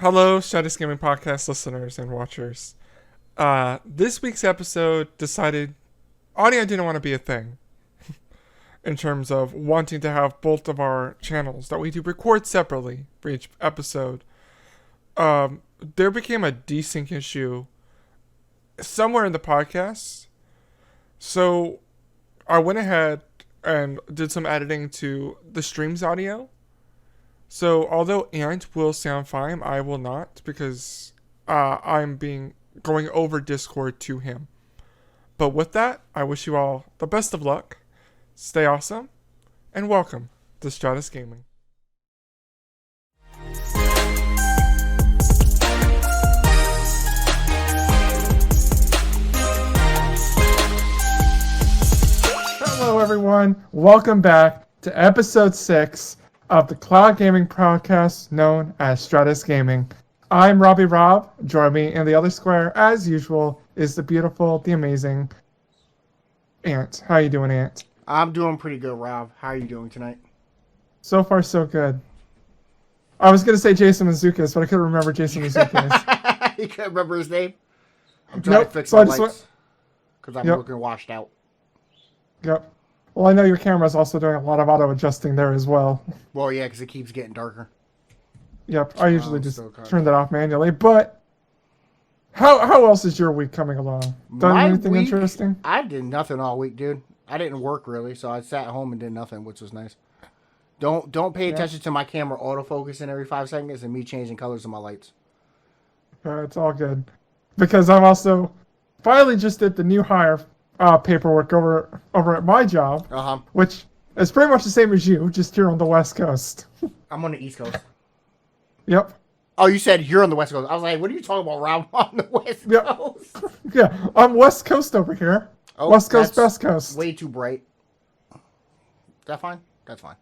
Hello, Stratus Gaming Podcast listeners and watchers. This week's episode decided audio didn't want to be a thing in terms of wanting to have both of our channels that we do record separately for each episode. There became a desync issue somewhere in the podcast. So I went ahead and did some editing to the stream's audio. So although Ant will sound fine, I will not because I'm going over Discord to him. But with that, I wish you all the best of luck. Stay awesome, and welcome to Stratus Gaming. Hello everyone, welcome back to episode 6 of the cloud gaming podcast known as Stratus Gaming. I'm Robbie Rob. Join me in the other square, as usual, is the beautiful, the amazing Ant. How you doing, Ant? I'm doing pretty good, Rob. How are you doing tonight? So far, so good. I was going to say Jason Mazukis, but I couldn't remember Jason Mazukis. You can't remember his name? I'm trying to fix my lights because I'm looking washed out. Yep. Well, I know your camera's also doing a lot of auto-adjusting there as well. Well, yeah, because it keeps getting darker. Yep, I usually just turn that off manually. But how else is your week coming along? Done anything interesting? I did nothing all week, dude. I didn't work really, so I sat at home and did nothing, which was nice. Don't pay attention to my camera autofocusing every 5 seconds and me changing colors of my lights. It's all good. Because I'm also finally just did the new hire paperwork over at my job, which is pretty much the same as you, just here on the West Coast. I'm on the East Coast. Yep. Oh, you said you're on the West Coast. I was like, what are you talking about, Rob? On the West Coast? Yeah, I'm West Coast over here. Oh, West Coast, Best Coast. Way too bright. Is that fine? That's fine.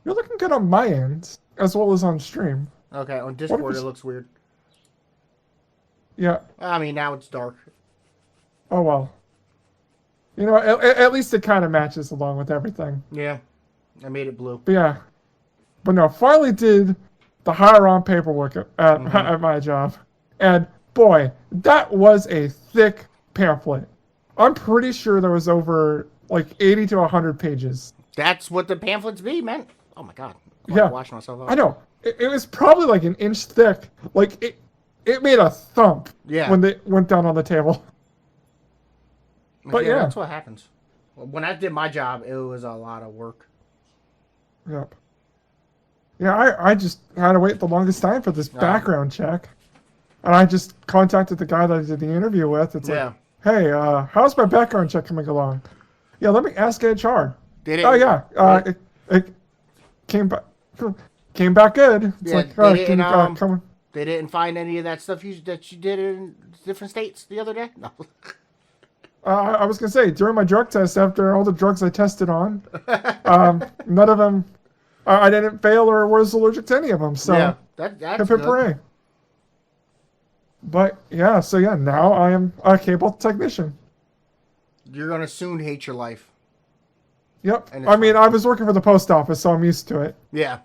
You're looking good on my end, as well as on stream. Okay, on Discord it looks weird. Yeah. I mean, now it's dark. Oh, well. You know, at least it kind of matches along with everything. Yeah, I made it blue. But yeah. But no, finally did the hire on paperwork at my job. And boy, that was a thick pamphlet. I'm pretty sure there was over like 80 to 100 pages. That's what the pamphlets be, man. Oh my god. I'm washing myself up. I know. It was probably like an inch thick. Like it made a thump when they went down on the table. But yeah, that's what happens. When I did my job, it was a lot of work. Yep. Yeah, I just had to wait the longest time for this background check. And I just contacted the guy that I did the interview with. It's like, hey, how's my background check coming along? Yeah, let me ask HR. Did it? Oh, yeah. It came back good. It's like, come. They didn't find any of that stuff that you did in different states the other day? No. I was going to say, during my drug test, after all the drugs I tested on, none of them, I didn't fail or was allergic to any of them. So, yeah, that's good. Hooray. But, yeah, now I am a cable technician. You're going to soon hate your life. Yep. I mean, I was working for the post office, so I'm used to it. Yeah.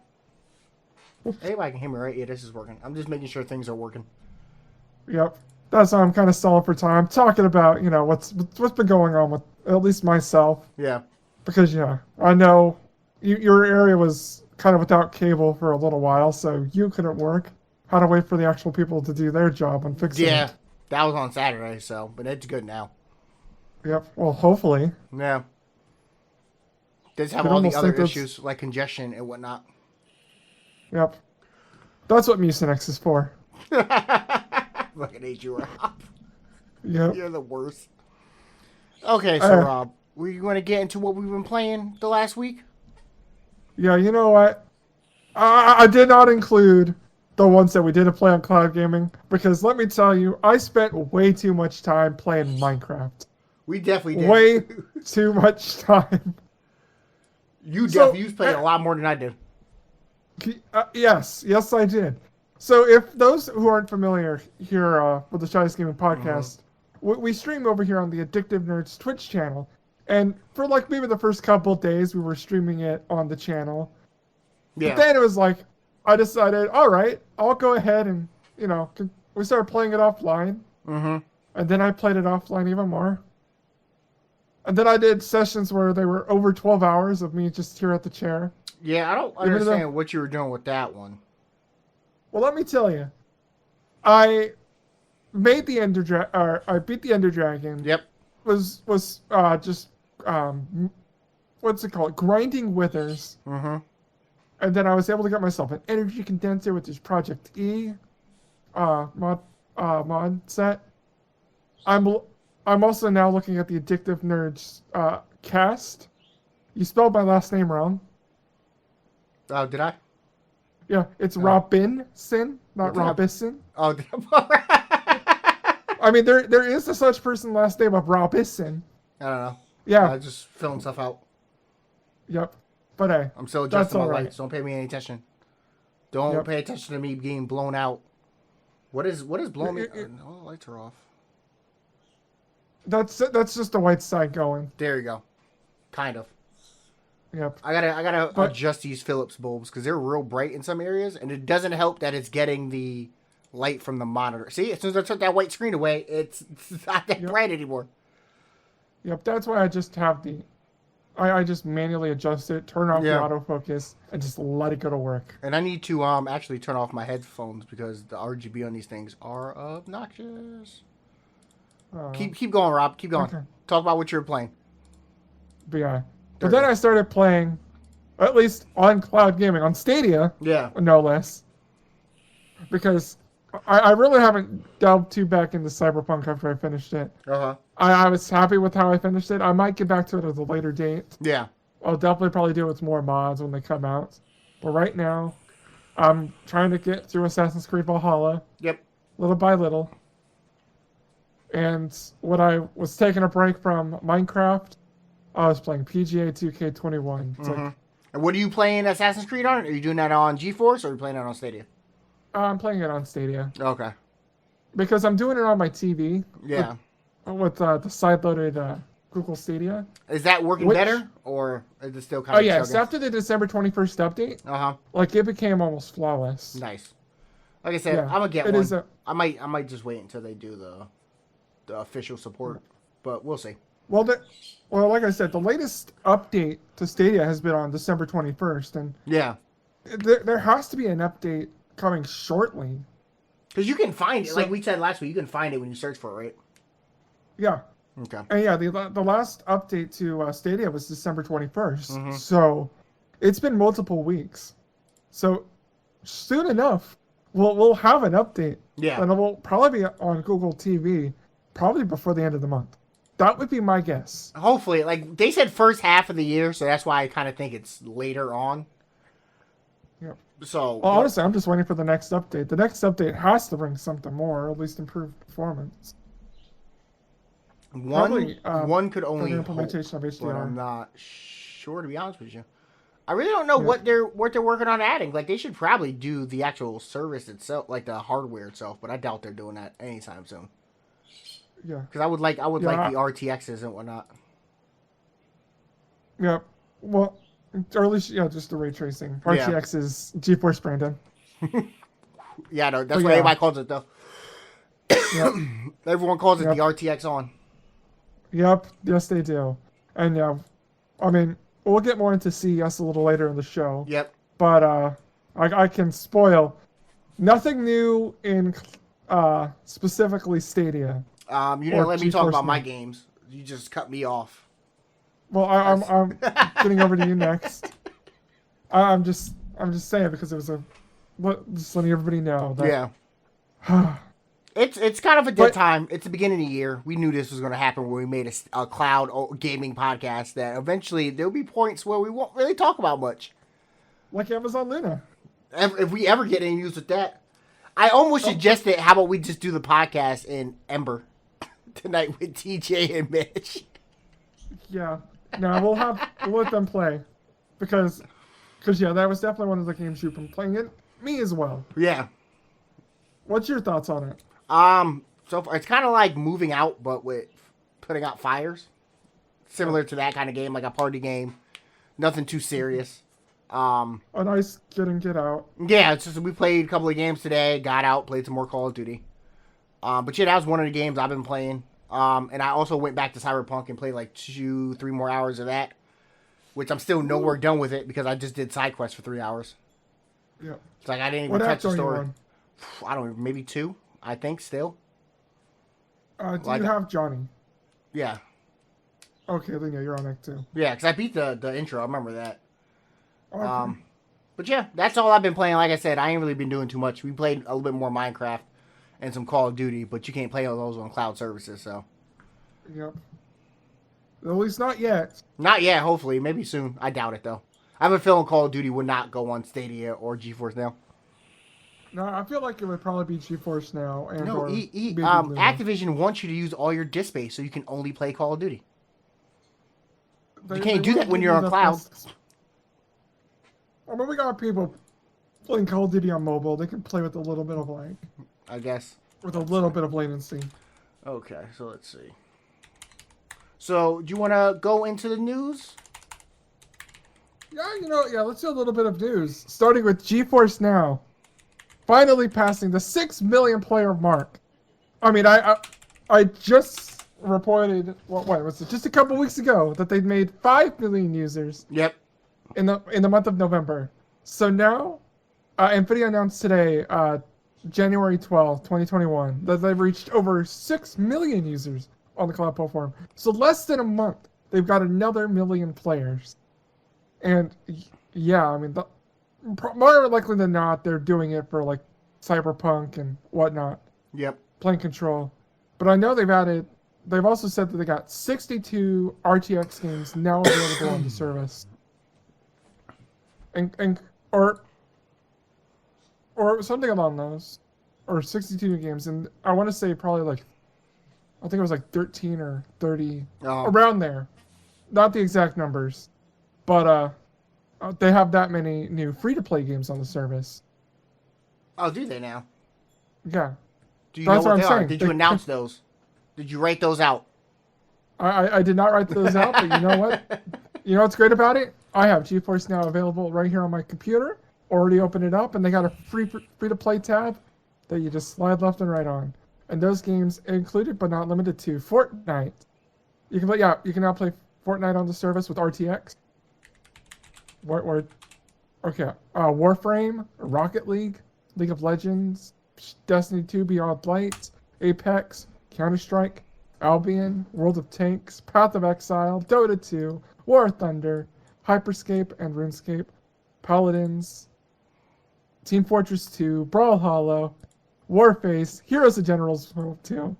Anybody can hear me, right? Yeah, this is working. I'm just making sure things are working. Yep. That's why I'm kind of stalling for time. Talking about, what's been going on with at least myself. Yeah. Because, I know your area was kind of without cable for a little while, so you couldn't work. Had to wait for the actual people to do their job on fixing it. Yeah, that was on Saturday, but it's good now. Yep, well, hopefully. Yeah. They just have all the other issues, like congestion and whatnot. Yep. That's what Mucinex is for. Fucking hate you, Rob. Yep. You're the worst. Okay, so Rob, were you going to get into what we've been playing the last week? Yeah, you know what? I did not include the ones that we didn't play on cloud gaming because let me tell you, I spent way too much time playing Minecraft. We definitely did. Way too much time. You played a lot more than I did. Yes, I did. So if those who aren't familiar here with the Stratus Gaming Podcast, we stream over here on the Addictive Nerds Twitch channel. And for maybe the first couple days, we were streaming it on the channel. Yeah. But then it was like, I decided, all right, I'll go ahead and we started playing it offline, Mm-hmm. and then I played it offline even more. And then I did sessions where they were over 12 hours of me just here at the chair. Yeah, I don't Even though, understand what you were doing with that one. well, let me tell you, I made the Ender or I beat the Ender Dragon. Yep. Was just what's it called? Grinding withers. Mm-hmm. And then I was able to get myself an energy condenser with this Project E mod set. I'm also now looking at the Addictive Nerds cast. You spelled my last name wrong. Oh, did I? Yeah, it's Robinson, not Robinson. Oh, I mean, there is a such person last name of Robinson. I don't know. Yeah. Just filling stuff out. Yep. But hey, I'm still adjusting my right. lights. Don't pay me any attention. Don't pay attention to me being blown out. What is blowing me? No, the lights are off. That's just the white side going. There you go. Kind of. Yep. I gotta adjust these Philips bulbs because they're real bright in some areas, and it doesn't help that it's getting the light from the monitor. See, as soon as I took that white screen away, it's not that bright anymore. Yep. That's why I just have I just manually adjust it, turn off the autofocus, and just let it go to work. And I need to actually turn off my headphones because the RGB on these things are obnoxious. Keep going, Rob. Keep going. Okay. Talk about what you're playing. But yeah. But then I started playing, at least on cloud gaming, on Stadia. Yeah. No less. Because I really haven't delved too back into Cyberpunk after I finished it. Uh-huh. I was happy with how I finished it. I might get back to it at a later date. Yeah. I'll definitely probably do it with more mods when they come out. But right now, I'm trying to get through Assassin's Creed Valhalla. Yep. Little by little. And when I was taking a break from Minecraft, I was playing PGA 2K21. It's and what are you playing Assassin's Creed on? Are you doing that on GeForce or are you playing it on Stadia? I'm playing it on Stadia. Okay. Because I'm doing it on my TV. Yeah. With the side-loaded Google Stadia. Is that working better, or is it still kind of? Oh yeah, so after the December 21st update, like it became almost flawless. Nice. Like I said, I'm gonna get one. I might just wait until they do the official support, but we'll see. Well, like I said, the latest update to Stadia has been on December 21st, and there has to be an update coming shortly. Because you can find it, like we said last week, you can find it when you search for it, right? Yeah. Okay. And yeah, the last update to Stadia was December 21st. So it's been multiple weeks. So soon enough, we'll have an update. Yeah. And it will probably be on Google TV, probably before the end of the month. That would be my guess. Hopefully. Like, they said first half of the year, so that's why I kind of think it's later on. Yep. So. Well, honestly, I'm just waiting for the next update. The next update has to bring something more, or at least improve performance. One could only hope, but I'm not sure, to be honest with you. I really don't know what they're working on adding. Like, they should probably do the actual service itself, like the hardware itself, but I doubt they're doing that anytime soon. Yeah. Because I would like the RTXs and whatnot. Yeah. Well, or at least just the ray tracing. RTX is GeForce Brandon. Yeah, no, that's what everybody calls it though. Yep. Everyone calls it the RTX on. Yep. Yes, they do. And I mean, we'll get more into CES a little later in the show. Yep. But I can spoil nothing new in specifically Stadia. You didn't let me talk about my games. You just cut me off. Well, I'm getting over to you next. I'm just saying because it was just letting everybody know that. Yeah. It's kind of a dead time. It's the beginning of the year. We knew this was going to happen when we made a cloud gaming podcast. That eventually there'll be points where we won't really talk about much. Like Amazon Luna. If we ever get any news with that, I almost suggested how about we just do the podcast in Ember tonight with TJ and Mitch. Yeah. No, we'll let them play because that was definitely one of the games you've been playing. It me as well. Yeah. What's your thoughts on it? So far, it's kind of like Moving Out, but with putting out fires. Similar to that kind of game, like a party game. Nothing too serious. A nice get in, get out. Yeah, it's just we played a couple of games today, got out, played some more Call of Duty. But yeah, that was one of the games I've been playing. And I also went back to Cyberpunk and played like 2-3 more hours of that, which I'm still nowhere done with it because I just did side quests for 3 hours. Yeah. It's like I didn't even touch the story. I don't know, maybe 2, I think, still. Do you have Johnny? Yeah. Okay, then yeah, you're on Act 2. Yeah, because I beat the intro. I remember that. Okay. But yeah, that's all I've been playing. Like I said, I ain't really been doing too much. We played a little bit more Minecraft and some Call of Duty, but you can't play all those on cloud services, so. Yep. At least not yet. Not yet, hopefully. Maybe soon. I doubt it, though. I have a feeling Call of Duty would not go on Stadia or GeForce Now. No, I feel like it would probably be GeForce Now. And no, Activision wants you to use all your disk space so you can only play Call of Duty. You can't do that when you're on cloud. I mean, we got people playing Call of Duty on mobile. They can play with a little bit of lag. I guess. With a little bit of latency. Okay, so let's see. So, do you want to go into the news? Yeah, let's do a little bit of news. Starting with GeForce Now. Finally passing the 6 million player mark. I mean, I just reported, what was it, just a couple weeks ago that they'd made 5 million users. Yep. In the month of November. So now, NVIDIA announced today, January 12th, 2021, that they've reached over 6 million users on the cloud platform. So less than a month, they've got another million players. And yeah, I mean, more likely than not, they're doing it for like Cyberpunk and whatnot. Yep. Playing Control. But I know they've also said that they got 62 RTX games now available on the service. Or something along those, or 62 new games, and I want to say probably like, I think it was like 13 or 30, around there, not the exact numbers, but they have that many new free-to-play games on the service. Oh, do they now? Yeah. Do you know what they are? Did you announce those? Did you write those out? I did not write those out, but you know what? You know what's great about it? I have GeForce Now available right here on my computer. Already opened it up, and they got a free-to-play tab that you just slide left and right on. And those games included, but not limited to, Fortnite. You can now play Fortnite on the service with RTX. Warframe, Rocket League, League of Legends, Destiny 2 Beyond Light, Apex, Counter-Strike, Albion, World of Tanks, Path of Exile, Dota 2, War of Thunder, Hyperscape and RuneScape, Paladins, Team Fortress 2, Brawlhalla, Warface, Heroes of Generals 2.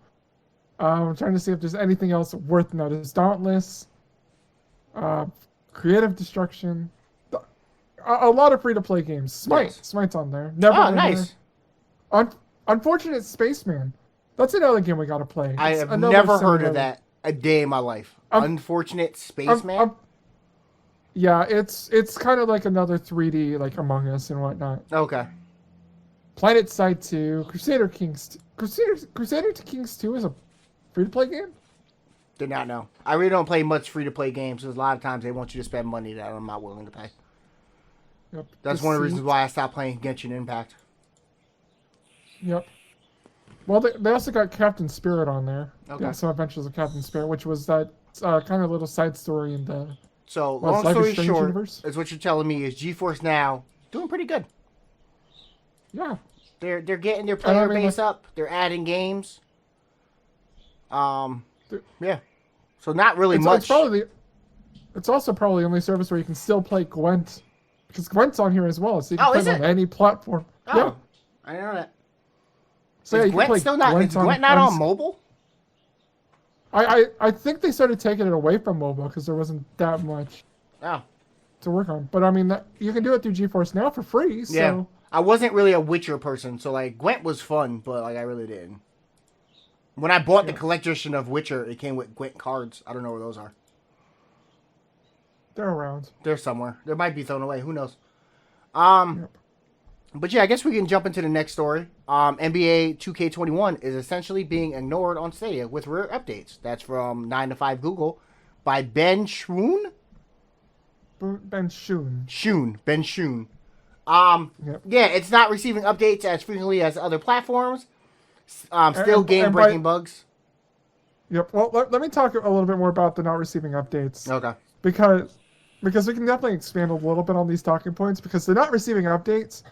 I'm trying to see if there's anything else worth noting. Dauntless, Creative Destruction, a lot of free-to-play games. Smite's on there. Nice. Unfortunate Spaceman. That's another game we gotta play. I have never heard of that a day in my life. Unfortunate Spaceman? Yeah, it's kind of like another 3D, like Among Us and whatnot. Okay. Planet Side 2, Crusader Kings 2 is a free-to-play game? Did not know. I really don't play much free-to-play games because a lot of times they want you to spend money that I'm not willing to pay. Yep. That's one of the reasons why I stopped playing Genshin Impact. Yep. Well, they also got Captain Spirit on there. Okay. Yeah, some Adventures of Captain Spirit, which was that kind of little side story in the... So, long story short, is what you're telling me is GeForce Now doing pretty good. Yeah. They're getting their player base up. They're adding games. Yeah. So not really much. It's also probably the only service where you can still play Gwent. Because Gwent's on here as well, so you can play it on any platform. Oh, yeah. I didn't know that. So is Gwent still not? Is Gwent not on mobile? I think they started taking it away from mobile because there wasn't that much to work on. But I mean, you can do it through GeForce Now for free. So. Yeah, I wasn't really a Witcher person, so like Gwent was fun, but like I really didn't. When I bought the collector's edition of Witcher, it came with Gwent cards. I don't know where those are. They're around. They're somewhere. They might be thrown away. Who knows? But yeah, I guess we can jump into the next story. NBA 2K21 is essentially being ignored on Stadia with rare updates. That's from 9 to 5 Google by Ben Schroon. Ben Schoon. Ben Schoon. Yep. Yeah, it's not receiving updates as frequently as other platforms. Still game-breaking bugs. Yep. Well, let me talk a little bit more about the not receiving updates. Okay. Because we can definitely expand a little bit on these talking points, because the not receiving updates,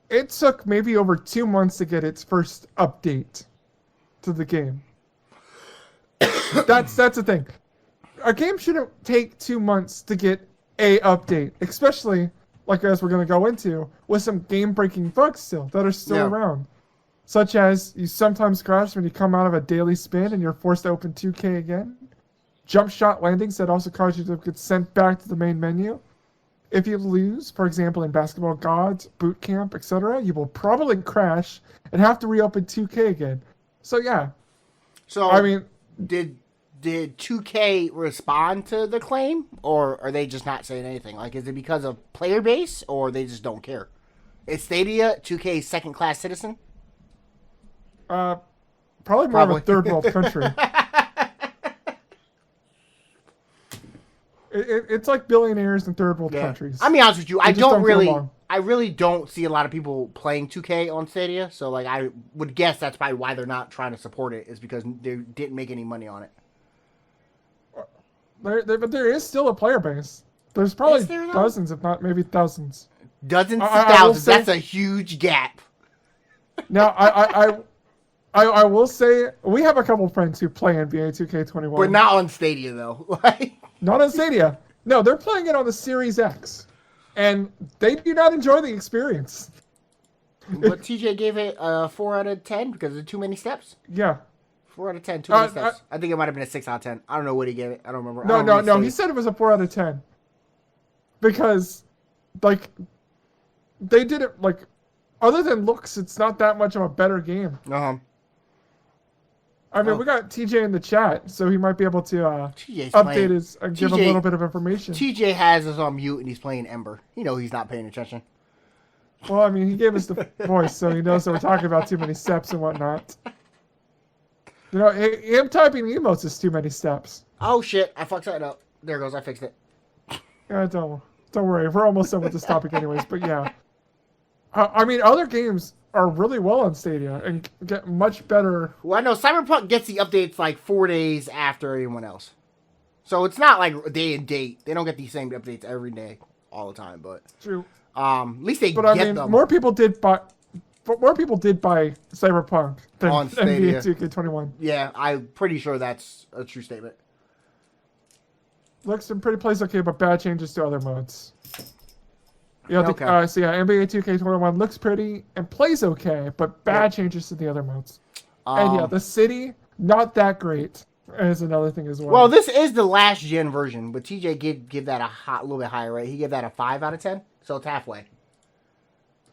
it took maybe over 2 months to get its first update to the game. That's the thing. A game shouldn't take 2 months to get a update, especially, like as we're going to go into, with some game-breaking bugs still that are still around. Such as you sometimes crash when you come out of a daily spin and you're forced to open 2K again. Jump shot landings that also cause you to get sent back to the main menu. If you lose, for example, in Basketball Gods, Boot Camp, etc., you will probably crash and have to reopen 2K again. So yeah. So I mean, did 2K respond to the claim, or are they just not saying anything? Like, is it because of player base, or they just don't care? Is Stadia 2K's second-class citizen? Probably more of a third world country. It's like billionaires in third world countries. I'll be honest with you, I really don't see a lot of people playing 2K on Stadia. So like, I would guess that's probably why they're not trying to support it, is because they didn't make any money on it. But there is still a player base. There's probably dozens, if not maybe thousands. Dozens to thousands. That's a huge gap. Now, I will say we have a couple friends who play NBA 2K21. But not on Stadia, though. Not on Stadia. No, they're playing it on the Series X. And they do not enjoy the experience. But TJ gave it a 4 out of 10 because of too many steps? Yeah. 4 out of 10, too many steps. I think it might have been a 6 out of 10. I don't know what he gave it. I don't remember. No. He said it was a 4 out of 10. Because, like, they did it, like, other than looks, it's not that much of a better game. I mean, we got TJ in the chat, so he might be able to update his and give a little bit of information. TJ has us on mute, and he's playing Ember. You know he's not paying attention. Well, I mean, he gave us the voice, so he knows that we're talking about too many steps and whatnot. You know, him typing emotes is too many steps. Oh, shit. I fucked that up. There it goes. I fixed it. Yeah, don't worry. We're almost done with this topic anyways, but yeah. I mean, other games are really well on Stadia and get much better. Well, I know Cyberpunk gets the updates like 4 days after anyone else. So it's not like day and date. They don't get these same updates every day, all the time, but... True. At least they get them. More people did buy Cyberpunk than on Stadia. NBA 2K21. Yeah, I'm pretty sure that's a true statement. Looks and pretty plays okay, but bad changes to other modes. Yeah, NBA 2K21 looks pretty and plays okay, but bad changes to the other modes. And yeah, the city, not that great, is another thing as well. Well, this is the last gen version, but TJ give that a little bit higher, right? He gave that a 5 out of 10, so it's halfway.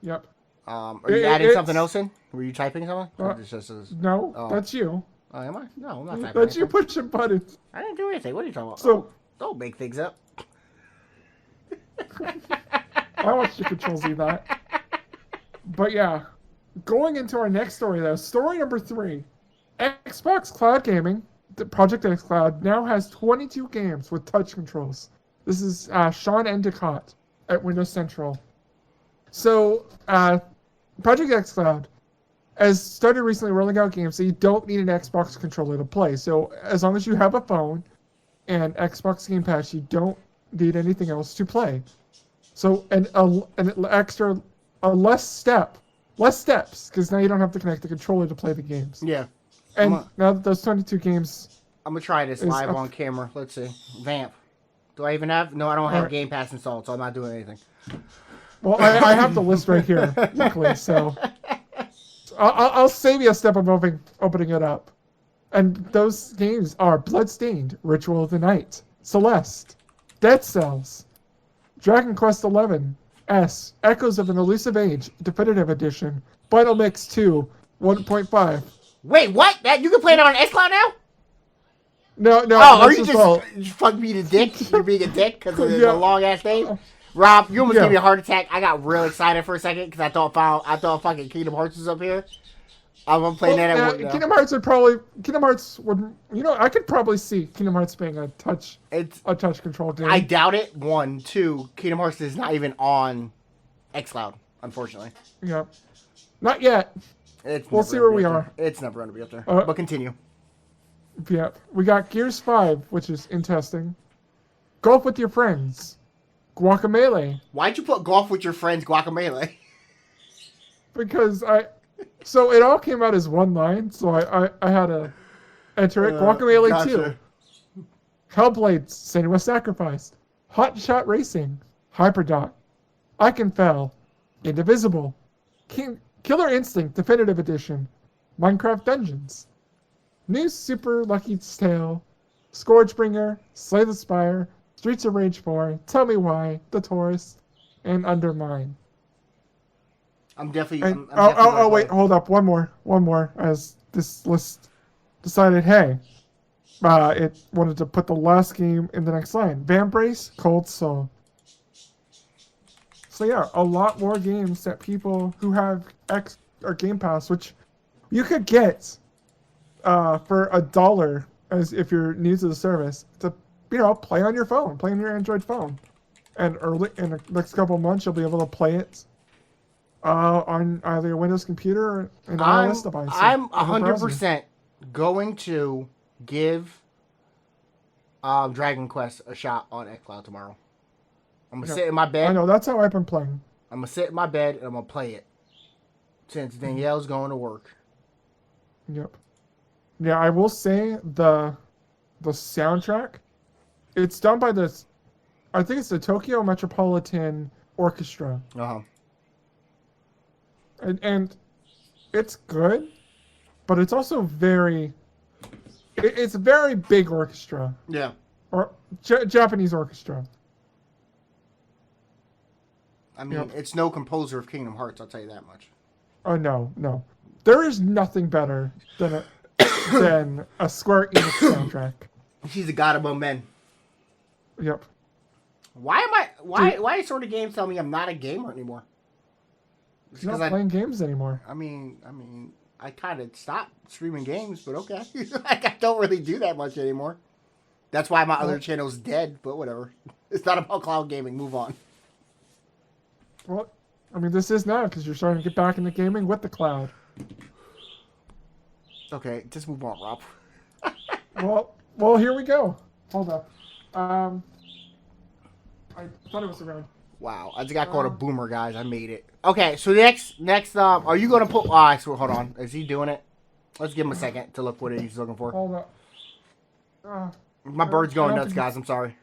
Yep. Are you adding something else in? Were you typing something? No, that's you. Oh, am I? No, I'm not typing. That's you pushing buttons. I didn't do anything. What are you talking about? So, don't make things up. I want you to Control Z that. But yeah, going into our next story though, story number 3. Xbox Cloud Gaming, the Project X Cloud, now has 22 games with touch controls. This is Sean Endicott at Windows Central. So, Project X Cloud has started recently rolling out games that you don't need an Xbox controller to play. So, as long as you have a phone and Xbox Game Pass, you don't need anything else to play. So, less steps, because now you don't have to connect the controller to play the games. Yeah. And now that those 22 games... I'm going to try this live on camera. Let's see. Vamp. Do I even have... No, I don't have Game Pass installed, so I'm not doing anything. Well, I have the list right here, luckily, so... I'll save you a step of opening it up. And those games are Bloodstained, Ritual of the Night, Celeste, Dead Cells, Dragon Quest XI, S, Echoes of an Elusive Age, Definitive Edition, Final Mix 2, 1.5. Wait, what? That you can play it on xCloud now? No. Oh, are you just fucking being a dick? You're being a dick because of the long ass name? Rob, you almost gave me a heart attack. I got real excited for a second because I thought fucking Kingdom Hearts was up here. I'm playing that at work now. Kingdom Hearts would, I could probably see Kingdom Hearts being a touch control game. I doubt it. 1, 2, Kingdom Hearts is not even on xCloud, unfortunately. Yeah. Not yet. We'll see where we are. It's never going to be up there. But continue. Yeah. We got Gears 5, which is interesting. Golf with your friends. Guacamelee. Why'd you put golf with your friends, Guacamelee? Because so it all came out as one line, so I had to enter it. Guacamelee gotcha. 2. Hellblade, Senua's Sacrifice. Hot Shot Racing. Hyperdoc. I Can Fell. Indivisible. Killer Instinct Definitive Edition. Minecraft Dungeons. New Super Lucky's Tale. Scourgebringer. Slay the Spire. Streets of Rage 4. Tell Me Why. The Tourist. And Undermine. I'm definitely... Wait, hold up. One more. As this list decided, hey, it wanted to put the last game in the next line. Vambrace, Cold Soul. So yeah, a lot more games that people who have X or Game Pass, which you could get for $1 as if you're new to the service, to play on your phone, play on your Android phone, and early in the next couple of months you'll be able to play it on either your Windows computer or an iOS device. I'm 100% going to give Dragon Quest a shot on xCloud tomorrow. I'm going to sit in my bed. I know, that's how I've been playing. I'm going to sit in my bed and I'm going to play it. Since Danielle's going to work. Yep. Yeah, I will say the soundtrack, it's done by I think it's the Tokyo Metropolitan Orchestra. Uh-huh. And it's good, but it's also it's a very big orchestra. Yeah. Or Japanese orchestra. I mean, It's no composer of Kingdom Hearts, I'll tell you that much. Oh, no. There is nothing better than a Square Enix soundtrack. He's a god among men. Yep. Why sort of games tell me I'm not a gamer anymore? You're not playing games anymore. I mean, I kind of stopped streaming games, but okay. I don't really do that much anymore. That's why my other channel's dead, but whatever. It's not about cloud gaming. Move on. Well, this is now because you're starting to get back into gaming with the cloud. Okay, just move on, Rob. well, here we go. Hold up. I thought it was around. Wow, I just got called a boomer, guys. I made it. Okay, so next, are you gonna put? So hold on. Is he doing it? Let's give him a second to look what he's looking for. Hold up. My bird's going nuts, guys. I'm sorry.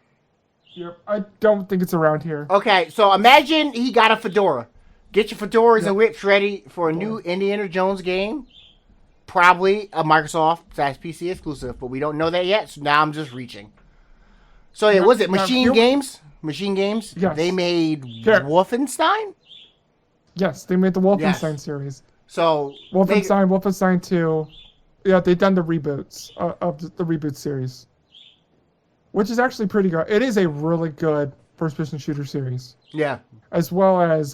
Yep, I don't think it's around here. Okay, so imagine he got a fedora. Get your fedoras and whips ready for a new Indiana Jones game. Probably a Microsoft/PC exclusive, but we don't know that yet, so now I'm just reaching. So yeah, was it Machine Games? Machine Games? Yes. They made Wolfenstein? Yes, they made the Wolfenstein series. So Wolfenstein 2. Yeah, they've done the reboots of the reboot series. Which is actually pretty good. It is a really good first-person shooter series. Yeah. As well as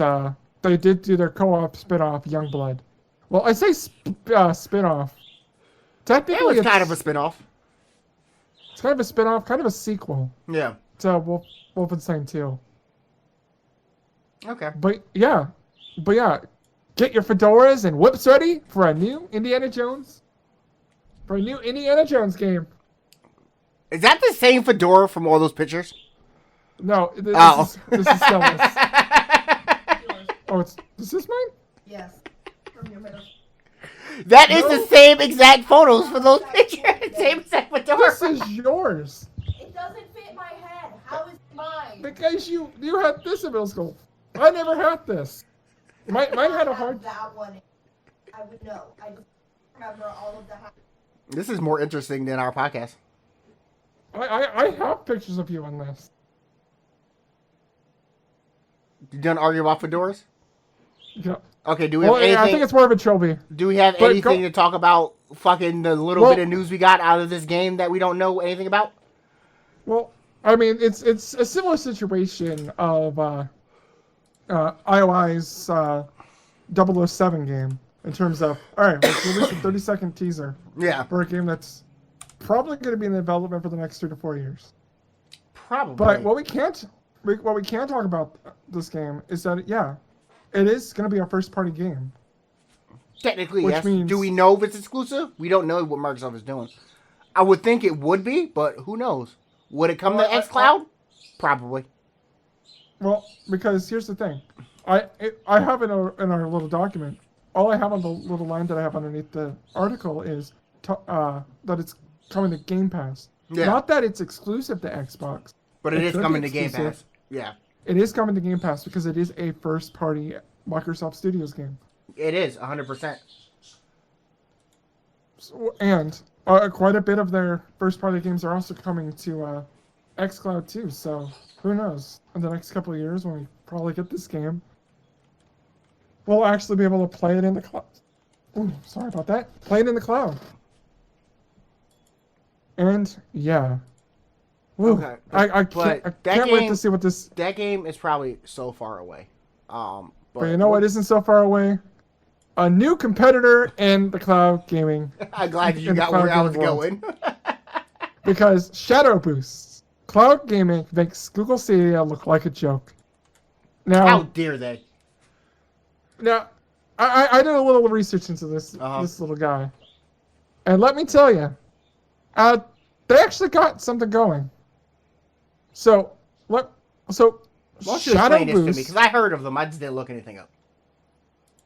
they did do their co-op spin-off, Youngblood. Well, I say spin-off. Technically, it's kind of a spin-off. It's kind of a spin-off, kind of a sequel. Yeah. To Wolfenstein 2. Okay. But yeah, get your fedoras and whips ready for a new Indiana Jones game. Is that the same fedora from all those pictures? No, this is Stella's. Is this mine? Yes. From your middle. That is the same exact photos for those pictures. Same exact fedora. This is yours. It doesn't fit my head. How is it mine? Because you had this in middle school. I never had this. Mine had a hard... That one. I would know. I just remember all of the... This is more interesting than our podcast. I have pictures of you on this. You done arguing about fedoras? Yeah. Okay, do we have anything... I think it's more of a trophy. Do we have anything to talk about fucking the little bit of news we got out of this game that we don't know anything about? Well, it's a similar situation of IOI's 007 game. in terms of, all right, let's release a 30-second teaser for a game that's probably going to be in development for the next 3 to 4 years. Probably. But what we can talk about this game is that it is going to be our first party game. Technically, yes. Do we know if it's exclusive? We don't know what Microsoft is doing. I would think it would be, but who knows? Would it come to xCloud? Probably. Well, because here's the thing. I have in our little document, all I have on the little line that I have underneath the article is that it's coming to Game Pass. Yeah. Not that it's exclusive to Xbox. But it is coming to Game Pass. Yeah. It is coming to Game Pass because it is a first-party Microsoft Studios game. It is, 100%. So, and quite a bit of their first-party games are also coming to xCloud too, so who knows? In the next couple of years when we probably get this game, we'll actually be able to play it in the cloud. Ooh, sorry about that. Play it in the cloud. And, yeah. Woo. Okay. I can't wait to see what this... That game is probably so far away. But you know what isn't so far away? A new competitor in the cloud gaming. I'm glad you got where I was going. Because Shadow Boost, cloud gaming makes Google Stadia look like a joke. Now, how dare they? Now, I did a little research into this little guy. And let me tell you, they actually got something going. So Shadow Boost, this to me, because I heard of them. I just didn't look anything up.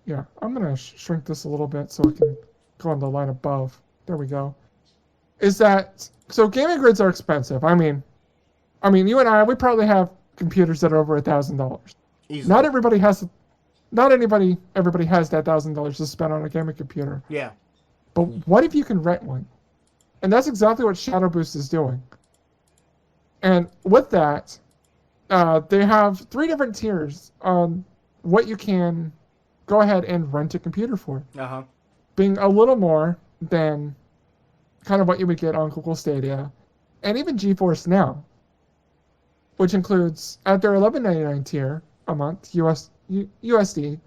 Yeah, I'm going to shrink this a little bit so we can go on the line above. There we go. So gaming grids are expensive. I mean, you and I, we probably have computers that are over $1,000. Not everybody has that $1,000 to spend on a gaming computer. Yeah. But what if you can rent one? And that's exactly what Shadow Boost is doing. And with that, they have 3 different tiers on what you can go ahead and rent a computer for. Being a little more than kind of what you would get on Google Stadia and even GeForce Now, which includes at their $11.99 tier a month USD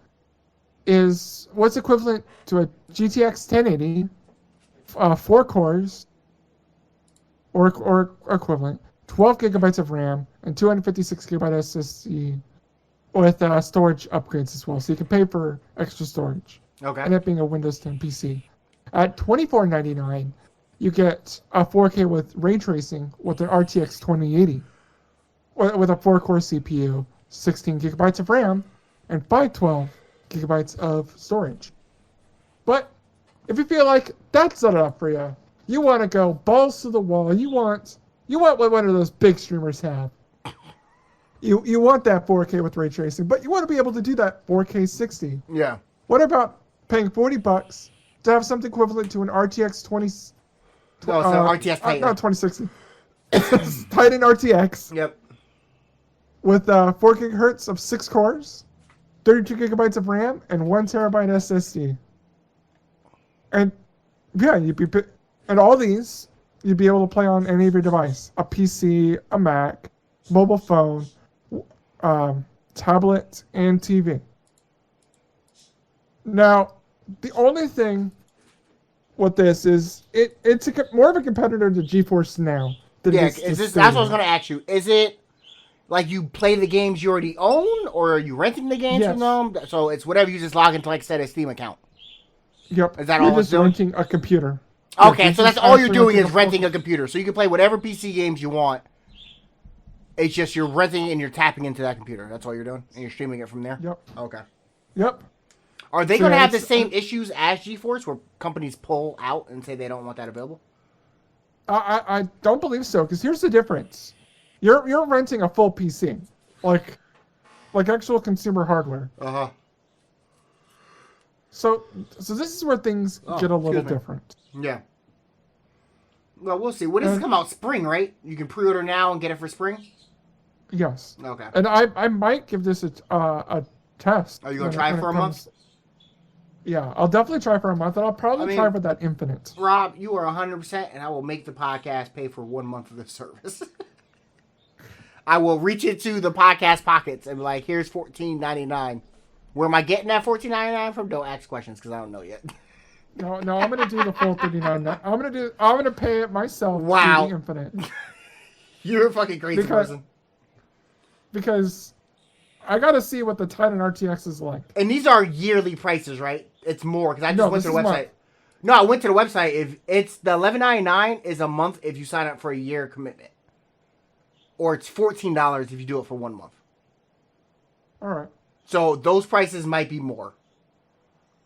is what's equivalent to a GTX 1080, 4 cores or equivalent, 12 gigabytes of RAM, and 256 gigabyte SSD with storage upgrades as well. So you can pay for extra storage. Okay. And it being a Windows 10 PC. At $24.99, you get a 4K with ray tracing with an RTX 2080 with a 4-core CPU, 16 gigabytes of RAM, and 512 gigabytes of storage. But if you feel like that's not enough for you, you want to go balls to the wall. You want what one of those big streamers have. You want that 4K with ray tracing, but you want to be able to do that 4K 60. Yeah. What about paying $40 to have something equivalent to an RTX 20? No, it's an RTX Titan. Not 2060. It's Titan RTX. Yep. With 4 gigahertz of 6 cores, 32 gigabytes of RAM, and 1 terabyte SSD. And yeah, and all these you'd be able to play on any of your device: a PC, a Mac, mobile phone, tablet, and TV. Now, the only thing with this is it's more of a competitor to GeForce Now. That's what I was going to ask you. Is it like you play the games you already own, or are you renting the games from them? So it's whatever you just log into, like, say, a Steam account. Yep. Is that all it's doing? Renting a computer. Okay, so that's all you're doing is renting a computer. So you can play whatever PC games you want. It's just you're renting and you're tapping into that computer. That's all you're doing? And you're streaming it from there? Yep. Okay. Yep. Are they going to have the same issues as GeForce where companies pull out and say they don't want that available? I don't believe so, because here's the difference. You're renting a full PC. Like actual consumer hardware. Uh-huh. So this is where things get a little different. Yeah. Well, we'll see. When does it come out? Spring, right? You can pre-order now and get it for spring? Yes. Okay. And I might give this a test. Are you going to try it for a month? Yeah, I'll definitely try for a month, and I'll probably try with that Infinite. Rob, you are 100%, and I will make the podcast pay for 1 month of this service. I will reach into the podcast pockets and be like, here's $14.99. Where am I getting that $14.99 from? Don't ask questions because I don't know yet. No, I'm gonna do the full $39. I'm gonna pay it myself. Wow. To the infinite. You're a fucking crazy person. Because I gotta see what the Titan RTX is like. And these are yearly prices, right? It's more because I just went to the website. Month. No, I went to the website. If it's the $11.99 is a month if you sign up for a year commitment, or it's $14 if you do it for 1 month. All right. So those prices might be more.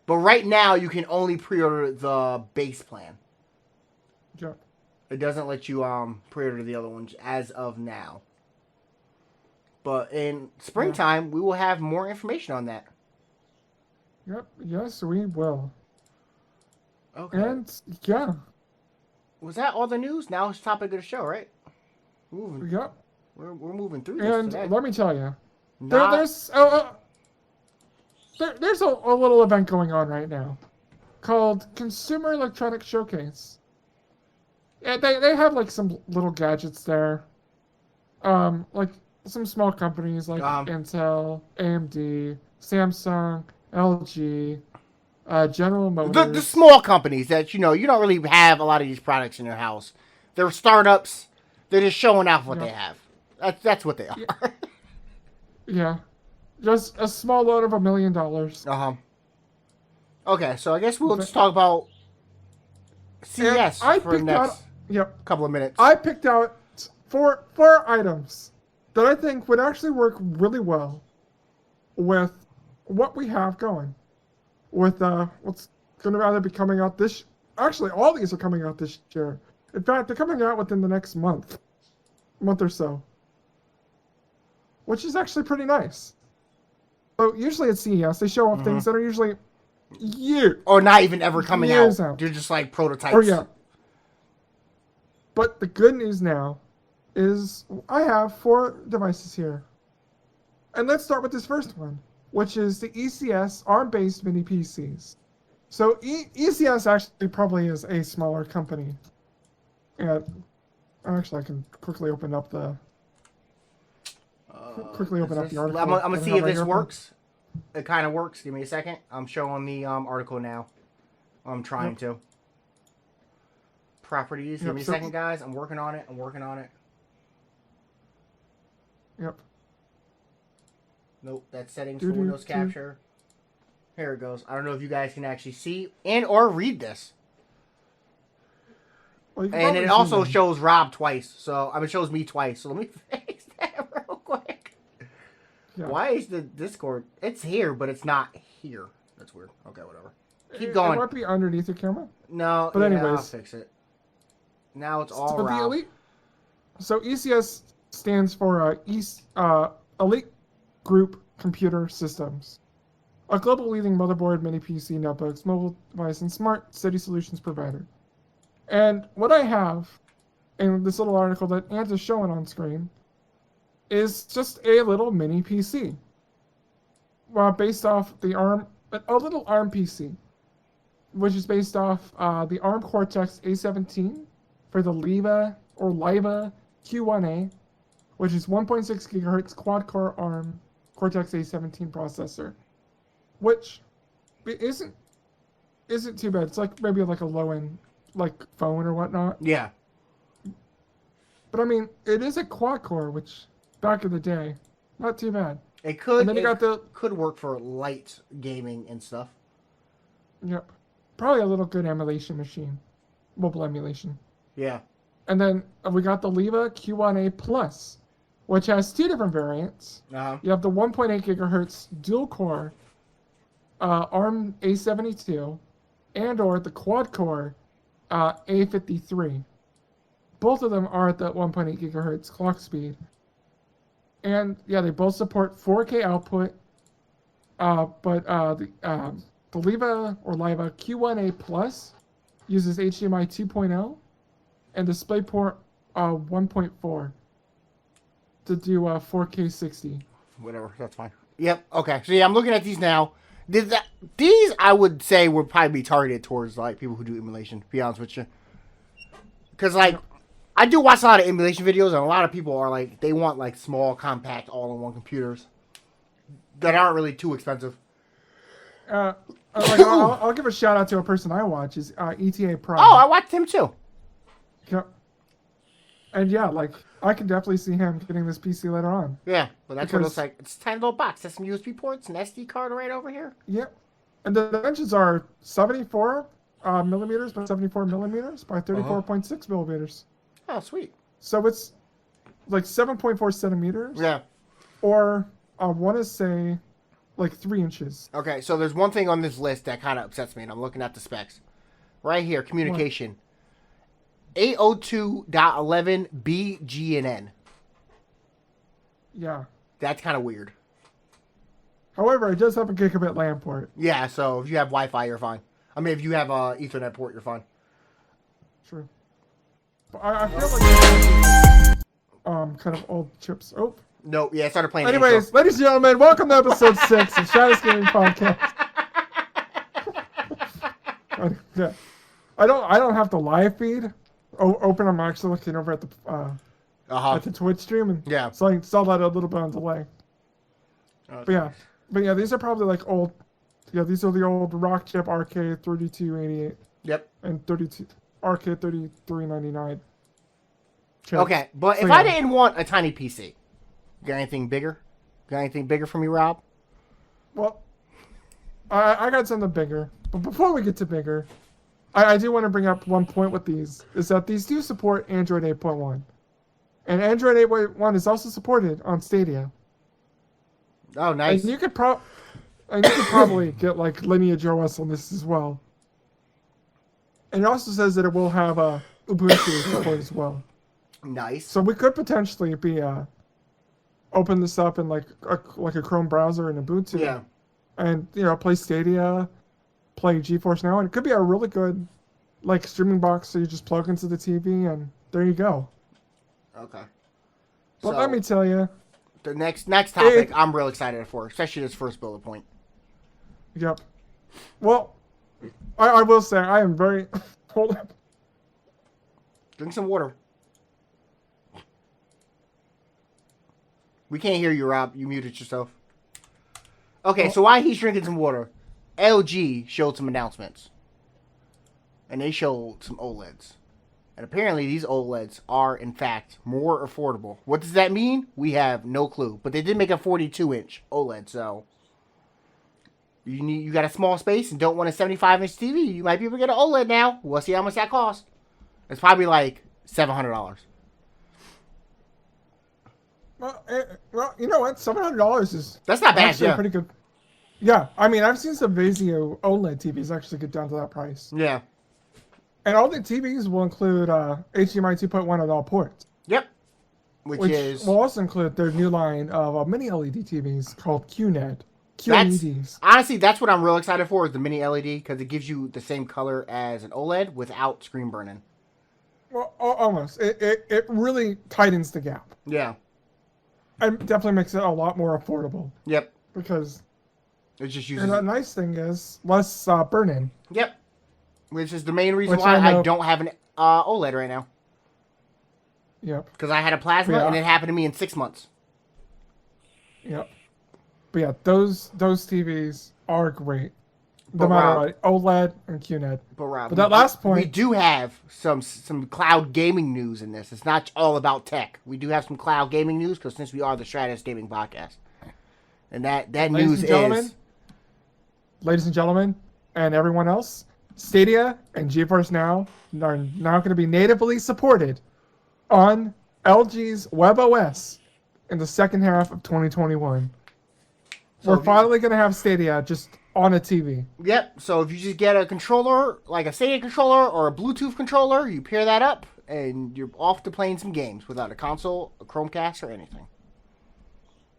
But right now, you can only pre-order the base plan. Yep. It doesn't let you pre-order the other ones as of now. But in springtime, we will have more information on that. Yep. Yes, we will. Okay. And yeah. Was that all the news? Now it's topic of the show, right? Moving. Yep. We're moving through this And today. let me tell you, there's a little event going on right now called Consumer Electronics Showcase. Yeah, they have like some little gadgets there, like some small companies like Intel, AMD, Samsung, LG, General Motors. The small companies that you don't really have a lot of these products in your house. They're startups. They're just showing off what they have. That's what they are. Yeah. Just a small loan of $1 million. Okay, so I guess we'll just talk about CES for the next couple of minutes. I picked out four items that I think would actually work really well with what we have going. With what's going to either be coming out this... Actually, all these are coming out this year. In fact, they're coming out within the next month or so. Which is actually pretty nice. So usually at CES, they show off things that are usually years. Or not even ever coming out. They're just like prototypes. Oh, yeah. But the good news now is I have 4 devices here. And let's start with this first one, which is the ECS ARM-based mini PCs. So ECS actually probably is a smaller company. And actually, I can quickly open up the... the article. I'm going to see if this works. It kind of works. Give me a second. I'm showing the article now. I'm trying to. Properties. Give me a second, guys. I'm working on it. Yep. Nope. That's settings for Windows Capture. Here it goes. I don't know if you guys can actually see and or read this. Well, and it also shows Rob twice. So, it shows me twice. So, let me fix that real quick. Yeah. Why is the Discord... It's here, but it's not here. That's weird. Okay, whatever. Keep going. It might be underneath your camera. No, but anyways. I'll fix it. Now it's all Rob. So, ECS stands for Elite Group Computer Systems. A global leading motherboard, mini PC, notebooks, mobile device, and smart city solutions provider. And what I have in this little article that Ant is showing on screen is just a little mini PC. Based off the ARM, a little ARM PC, which is based off the ARM Cortex A17 for the Liva Q1A, which is 1.6 gigahertz quad-core ARM Cortex A17 processor, which isn't too bad. It's like maybe like a low-end like phone or whatnot. Yeah. But I mean, it is a quad-core, which back in the day, not too bad. It could. And then you got could work for light gaming and stuff. Yep. Probably a little good emulation machine, mobile emulation. Yeah. And then we got the Liva Q1A Plus, which has 2 different variants. You have the 1.8 gigahertz dual-core ARM A72, and or the quad-core A53. Both of them are at the 1.8 gigahertz clock speed. And yeah, they both support 4K output. But the Liva Q1A Plus uses HDMI 2.0 and DisplayPort 1.4 to do 4K 60. Whatever, that's fine. Yep. Okay. So yeah, I'm looking at these now. These I would say would probably be targeted towards like people who do emulation. To be honest with you, because like I do watch a lot of emulation videos, and a lot of people are like they want like small, compact, all-in-one computers that aren't really too expensive. I'll give a shout out to a person I watch is ETA Prime. Oh, I watched him too. Yeah. And yeah, like I can definitely see him getting this PC later on. Yeah, but that's what it looks like. It's a tiny little box. Has some USB ports, an SD card right over here. Yep. And the dimensions are 74 millimeters by 74 millimeters by 34.6 millimeters. Oh, sweet. So it's like 7.4 centimeters. Yeah. Or I want to say like 3 inches. Okay, so there's one thing on this list that kind of upsets me, and I'm looking at the specs. Right here, communication. 802.11b/GNN. Yeah. That's kind of weird. However, it does have a gigabit LAN port. Yeah, so if you have Wi-Fi, you're fine. I mean, if you have Ethernet port, you're fine. True. But I feel like kind of old chips. Oh. No, yeah, I started playing. Anyways, ladies and gentlemen, welcome to episode 6 of Stratus Gaming Podcast. Yeah. I don't have the live feed open. I'm actually looking over at the Twitch stream, and so I saw that a little bit on delay. But yeah, these are probably like old. Yeah, these are the old Rock Chip RK3288. Yep. And 32 RK3399. Okay, but if I didn't want a tiny PC, got anything bigger? Got anything bigger for me, Rob? Well, I got something bigger. But before we get to bigger, I do want to bring up one point with these, is that these do support Android 8.1. And Android 8.1 is also supported on Stadia. Oh, nice. And you could probably get like Lineage OS on this as well. And it also says that it will have Ubuntu support as well. Nice. So we could potentially be open this up in like a Chrome browser and Ubuntu. Yeah. And play Stadia, play GeForce Now, and it could be a really good like streaming box. So you just plug into the TV, and there you go. Okay. But let me tell you, the next topic I'm real excited for, especially this first bullet point. Yep. Well, I will say I am very. Hold up. Drink some water. We can't hear you, Rob. You muted yourself. Okay, so while he's drinking some water, LG showed some announcements. And they showed some OLEDs. And apparently these OLEDs are, in fact, more affordable. What does that mean? We have no clue. But they did make a 42-inch OLED, so you got a small space and don't want a 75-inch TV, you might be able to get an OLED now. We'll see how much that costs. It's probably like $700. Well, you know what? $700 is that's not bad. Actually pretty good. Yeah, I mean, I've seen some Vizio OLED TVs actually get down to that price. Yeah. And all the TVs will include HDMI 2.1 on all ports. Yep. Which will also include their new line of mini LED TVs called QLEDs. Honestly, that's what I'm real excited for is the mini LED because it gives you the same color as an OLED without screen burning. Well, almost. It really tightens the gap. Yeah. And definitely makes it a lot more affordable. Yep. Because it just uses. And the nice thing is less burn-in. Yep. Which is the main reason why I don't have an OLED right now. Yep. Because I had a plasma and it happened to me in 6 months. Yep. But yeah, those TVs are great. No matter what, OLED and QNED. But that last point, we do have some cloud gaming news in this. It's not all about tech. We do have some cloud gaming news because since we are the Stratus Gaming Podcast, and that news is, ladies and gentlemen, and everyone else, Stadia and GeForce Now are now going to be natively supported on LG's WebOS in the second half of 2021. So we're finally going to have Stadia just on a TV. Yep. So if you just get a controller, like a Stadia controller or a Bluetooth controller, you pair that up, and you're off to playing some games without a console, a Chromecast, or anything.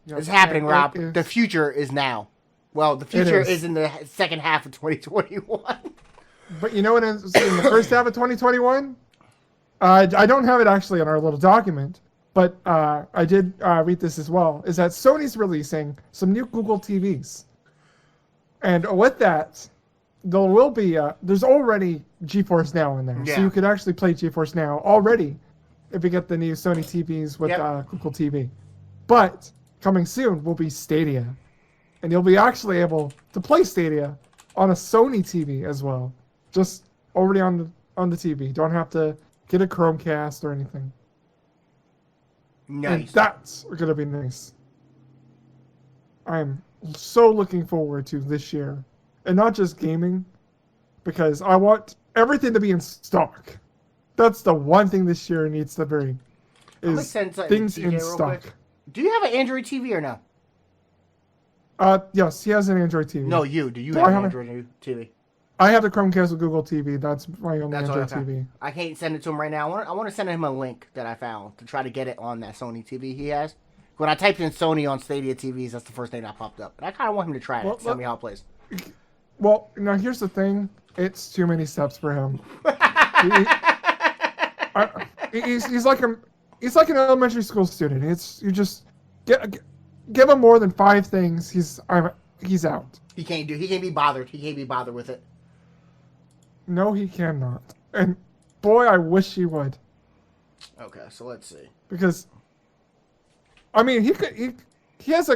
Yep. It's happening, Rob. The future is now. Well, the future is in the second half of 2021. But you know what is in the first half of 2021? I don't have it actually in our little document, but I did read this as well, is that Sony's releasing some new Google TVs. And with that, there will be, there's already GeForce Now in there. Yeah. So you could actually play GeForce Now already if you get the new Sony TVs with Google TV. But coming soon will be Stadia. and you'll be actually able to play Stadia on a Sony TV as well, just already on the TV. Don't have to get a Chromecast or anything. Nice. And that's gonna be nice. I'm so looking forward to this year, and not just gaming, because I want everything to be in stock. That's the one thing this year needs to be. Is things in stock. Quick. Do you have an Android TV or no? Yes, he has an Android TV. No, you. Do you have an Android TV? I have the Chromecast with Google TV. That's my only Android TV. I can't send it to him right now. I want to send him a link that I found to try to get it on that Sony TV he has. When I typed in Sony on Stadia TVs, that's the first thing that popped up. And I kind of want him to try it. Tell me how it plays. Well, now here's the thing. It's too many steps for him. He's like an elementary school student. You just give him more than 5 things. He's out. He can't be bothered. He can't be bothered with it. No, he cannot. And boy, I wish he would. Okay, so let's see. Because, I mean, he has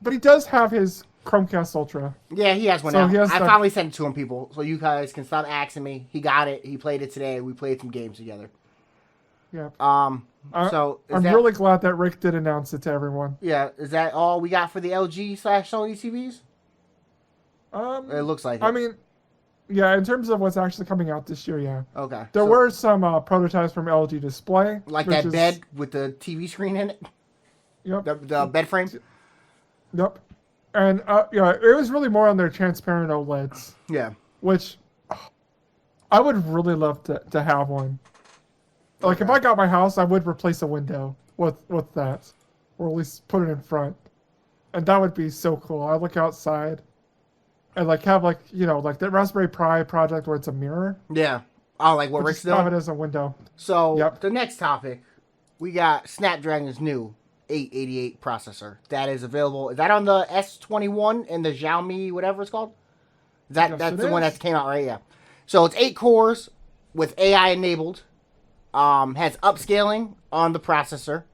but he does have his Chromecast Ultra. Yeah, he has one now. I finally sent it to him, people, so you guys can stop asking me. He got it. He played it today. We played some games together. Yeah. So I'm really glad that Rick did announce it to everyone. Yeah, is that all we got for the LG/Sony TVs? It looks like it. I mean, yeah, in terms of what's actually coming out this year, yeah. Okay. There were some prototypes from LG Display. Like that bed with the TV screen in it? Yep. The bed frame? Yep. And, yeah, it was really more on their transparent OLEDs. Yeah. Which, I would really love to have one. Like, if I got my house, I would replace a window with that. Or at least put it in front. And that would be so cool. I look outside and, like, have, like, you know, like that Raspberry Pi project where it's a mirror. Yeah. Oh, like what Rick's doing? Have it as a window. So, The next topic, we got Snapdragon's new 888 processor. That is available. Is that on the S21 and the Xiaomi, whatever it's called? That's the one that came out, right? Yeah. So, it's 8 cores with AI enabled. Has upscaling on the processor.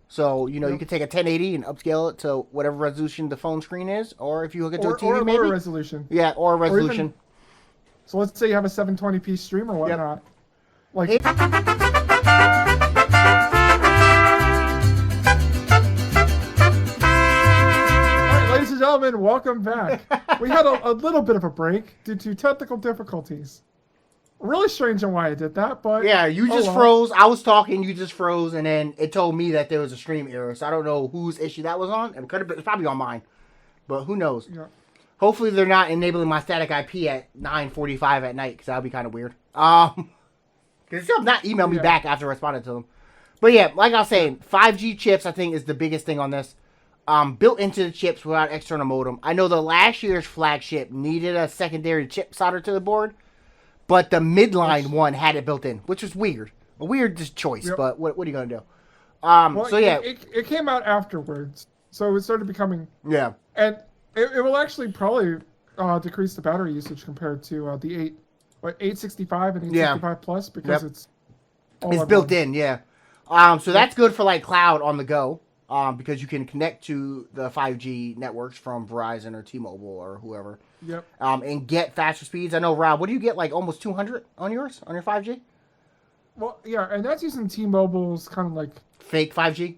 So, you know, you can take a 1080 and upscale it to whatever resolution the phone screen is. Or if you hook it to a TV, maybe. Or a resolution. Yeah, or a resolution. So let's say you have a 720p stream or whatnot. Like... All right, ladies and gentlemen, welcome back. We had a little bit of a break due to technical difficulties. Really strange on why I did that, but... Yeah, you just froze. I was talking, you just froze, and then it told me that there was a stream error. So I don't know whose issue that was on. It could have been, it's probably on mine. But who knows? Yeah. Hopefully they're not enabling my static IP at 9:45 at night, because that would be kind of weird. Because they'll not email me back after I responded to them. But yeah, like I was saying, 5G chips, I think, is the biggest thing on this. Built into the chips without external modem. I know the last year's flagship needed a secondary chip soldered to the board. But the midline one had it built in, which was weird. A weird choice, but what are you going to do? So, yeah. It came out afterwards, so it started becoming... Yeah. And it will actually probably decrease the battery usage compared to the 865 and 865 Plus, because it's built in, yeah. So that's good for, like, cloud on the go, because you can connect to the 5G networks from Verizon or T-Mobile or whoever. Yep. And get faster speeds. I know, Rob, what do you get, like almost 200 on yours, on your 5G? Well, yeah, and that's using T-Mobile's kind of like... Fake 5G?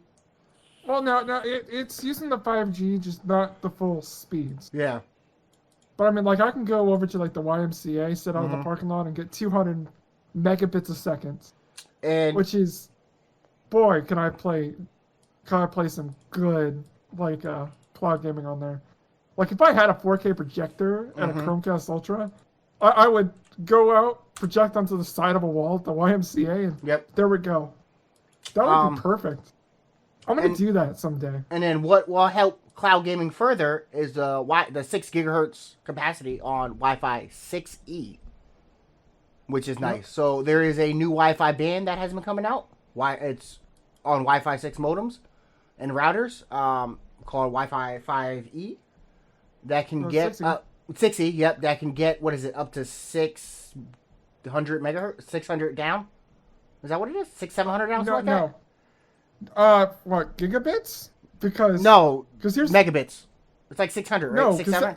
Well, no, it's using the 5G, just not the full speeds. Yeah. But, I mean, like, I can go over to, like, the YMCA, sit out in the parking lot, and get 200 megabits a second. And... Which is... Boy, can I play some good, like, cloud gaming on there. Like, if I had a 4K projector and a Chromecast Ultra, I would go out, project onto the side of a wall at the YMCA, and there we go. That would be perfect. I'm going to do that someday. And then what will help cloud gaming further is the 6 gigahertz capacity on Wi-Fi 6E, which is nice. So there is a new Wi-Fi band that has been coming out. It's on Wi-Fi 6 modems and routers called Wi-Fi 5E. That can get 6E, yep. That can get up to 600 megahertz, 600 down. Is that what it is? 700 down, something like that. What, gigabits? Because because here's megabits. It's like 600, right? No, 600.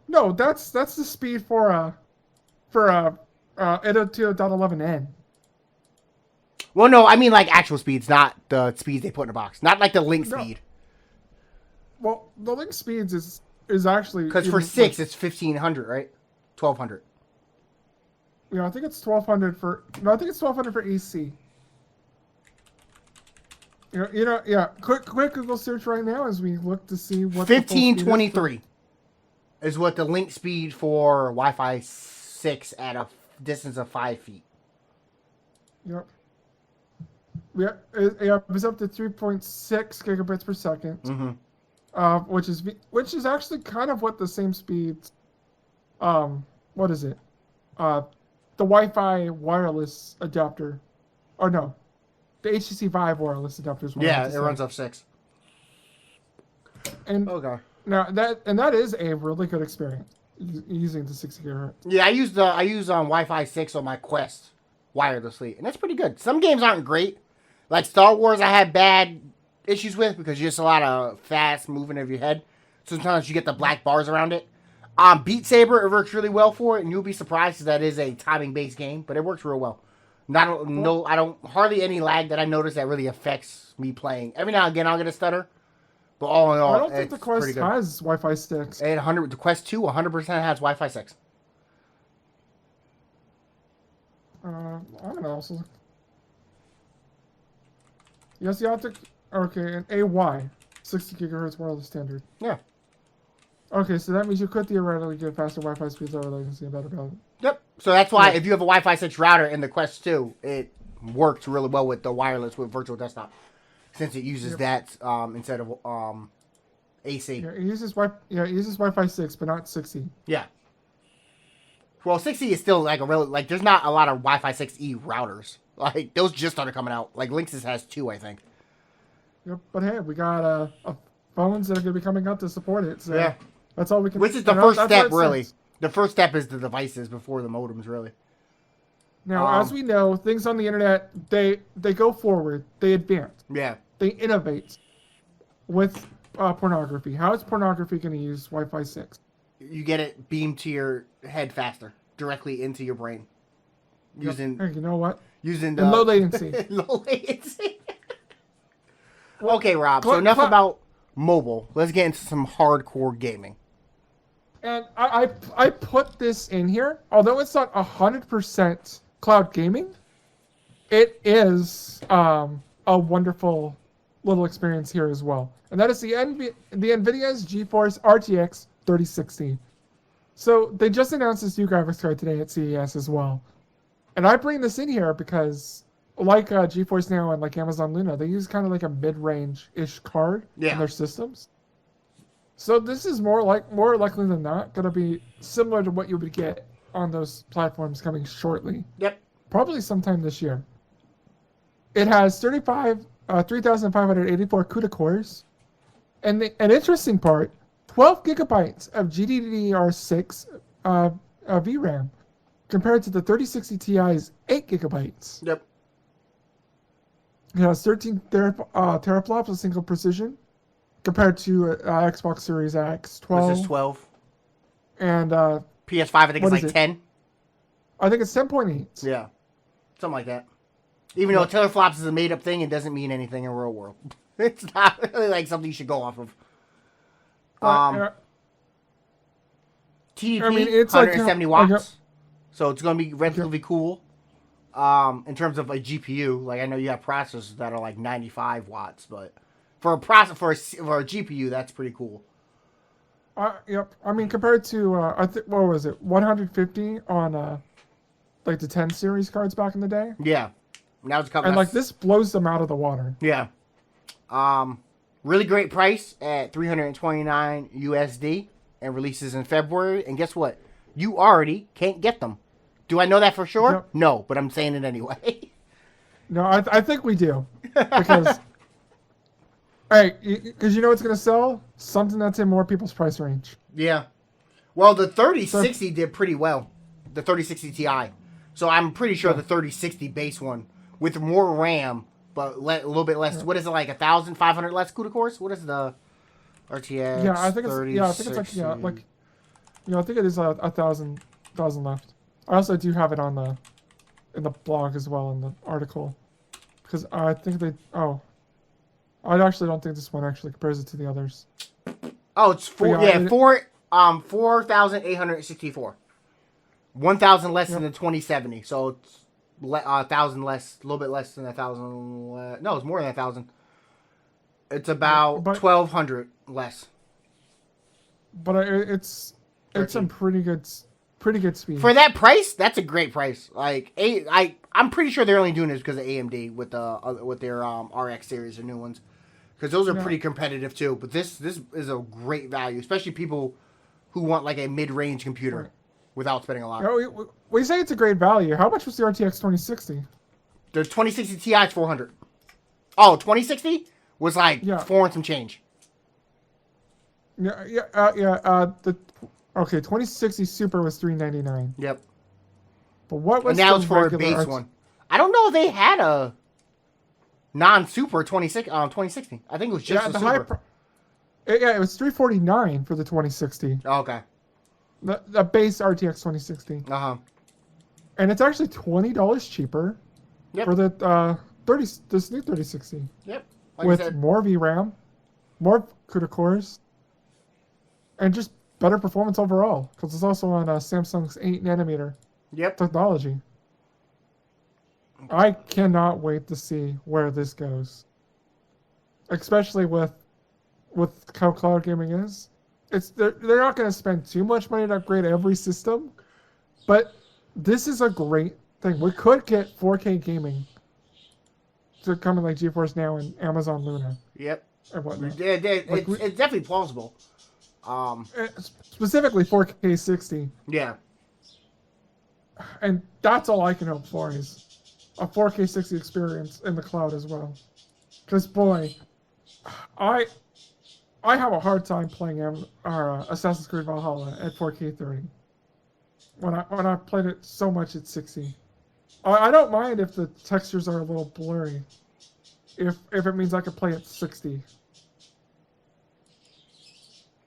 No, that's the speed for 802.11n. Well, no, I mean like actual speeds, not the speeds they put in a box. Not like the link speed. Well, the link speeds is actually because for 6 it's 1500, right? 1200. Yeah, I think it's 1200 for. No, I think it's 1200 for AC. Yeah. Quick Google search right now as we look to see what 1523 is what the link speed for Wi-Fi 6 at a distance of 5 feet. Yep. Yeah, it was up to 3.6 gigabits per second, which is actually kind of what the same speed. What is it? The Wi-Fi wireless adapter, or no, the HTC Vive wireless adapter is. Yeah, it runs off 6. And okay. Now that is a really good experience using the 60 gigahertz. Yeah, I use Wi-Fi 6 on my Quest wirelessly, and that's pretty good. Some games aren't great. Like Star Wars, I had bad issues with because just a lot of fast moving of your head. Sometimes you get the black bars around it. Beat Saber, it works really well for it, and you'll be surprised because that is a timing-based game, but it works real well. I don't hardly any lag that I notice that really affects me playing. Every now and again, I'll get a stutter, but all in all, I don't think the Quest has Wi-Fi 6. The Quest 2, 100% has Wi-Fi 6. I'm gonna also. Yes, you have to. Okay, and AY, 60 gigahertz wireless standard. Yeah. Okay, so that means you could theoretically get faster Wi-Fi speeds, lower latency, and better balance. Yep. So that's why if you have a Wi-Fi 6 router in the Quest 2, it works really well with the wireless with virtual desktop, since it uses that instead of AC. Yeah, it uses Wi-Fi 6, but not 60. Yeah. Well, 60 is still like there's not a lot of Wi-Fi 6E routers. Like those just started coming out. Like Linksys has 2, I think. Yep, but hey, we got phones that are going to be coming out to support it. So yeah. That's all we can. Which is the first step, really. The first step is the devices before the modems, really. Now, as we know, things on the internet, they go forward. They advance. Yeah. They innovate with pornography. How is pornography going to use Wi-Fi 6? You get it beamed to your head faster, directly into your brain. Using. Hey, you know what? Using low latency. Low latency. Okay, Rob. So enough about mobile. Let's get into some hardcore gaming. And I put this in here, although it's not 100% cloud gaming. It is a wonderful little experience here as well, and that is the NVIDIA's GeForce RTX 3060. So they just announced this new graphics card today at CES as well, and I bring this in here because, like GeForce Now and like Amazon Luna, they use kind of like a mid-range-ish card in their systems. So this is more likely than not going to be similar to what you would get on those platforms coming shortly. Yep. Probably sometime this year. It has 3,584 CUDA cores. And an interesting part, 12 gigabytes of GDDR6 VRAM compared to the 3060 Ti's 8 gigabytes. Yep. It has 13 teraflops of single precision, compared to Xbox Series X 12. This is 12. And PS5, I think it's like 10. I think it's 10.8. Yeah. Something like that. Even though teraflops is a made-up thing, it doesn't mean anything in real world. It's not really like something you should go off of. TDP, it's 170 watts. So it's going to be relatively cool. In terms of a GPU, like I know you have processors that are like 95 watts, but for a GPU, that's pretty cool. Yep. I mean, compared to what was it, 150 on like the 10 series cards back in the day. Yeah. Now it's coming. And like this blows them out of the water. Yeah. Really great price at $329 USD and releases in February. And guess what? You already can't get them. Do I know that for sure? Yep. No, but I'm saying it anyway. No, I think we do. Because, because you know what's going to sell? Something that's in more people's price range. Yeah. Well, the 3060 did pretty well. The 3060 Ti. So I'm pretty sure the 3060 base one with more RAM, but a little bit less. Yeah. What is it, like 1,500 less CUDA cores? What is the RTX. Yeah, I think it's 3060. yeah, I think it's like I think it is a thousand left. I also do have it on in the blog as well in the article, because I think I actually don't think this one actually compares it to the others. Oh, it's 4,864. 1,000 less than the 2070, so it's 1,000 less, a little bit less than 1,000. No, it's more than 1,000. It's about 1,200 less. But it's some pretty good speed for that price. That's a great price. Like I'm pretty sure they're only doing this because of AMD with their RX series, or new ones, because those are pretty competitive too. But this is a great value, especially people who want like a mid-range computer without spending a lot. We say it's a great value. How much was the RTX 2060? The 2060 Ti is 400. Oh, 2060 was like 4 and some change. The 2060 Super was $399. Yep. But what was and now it's for a base one. I don't know if they had a non-Super 2060. I think it was just the Super. It was $349 for the 2060. Oh, okay. The base RTX 2060. And it's actually $20 cheaper for the this new 3060. Yep. Like with more VRAM, more CUDA cores, and just better performance overall, because it's also on Samsung's 8nm technology. I cannot wait to see where this goes, especially with how cloud gaming is. They're not going to spend too much money to upgrade every system, but this is a great thing. We could get 4K gaming to come in like GeForce Now and Amazon Luna. Yep. And whatnot. It's definitely plausible. Specifically 4K 60. Yeah. And that's all I can hope for is a 4K 60 experience in the cloud as well. Because boy, I have a hard time playing Assassin's Creed Valhalla at 4K 30. When I played it so much at 60. I don't mind if the textures are a little blurry. If it means I could play at 60.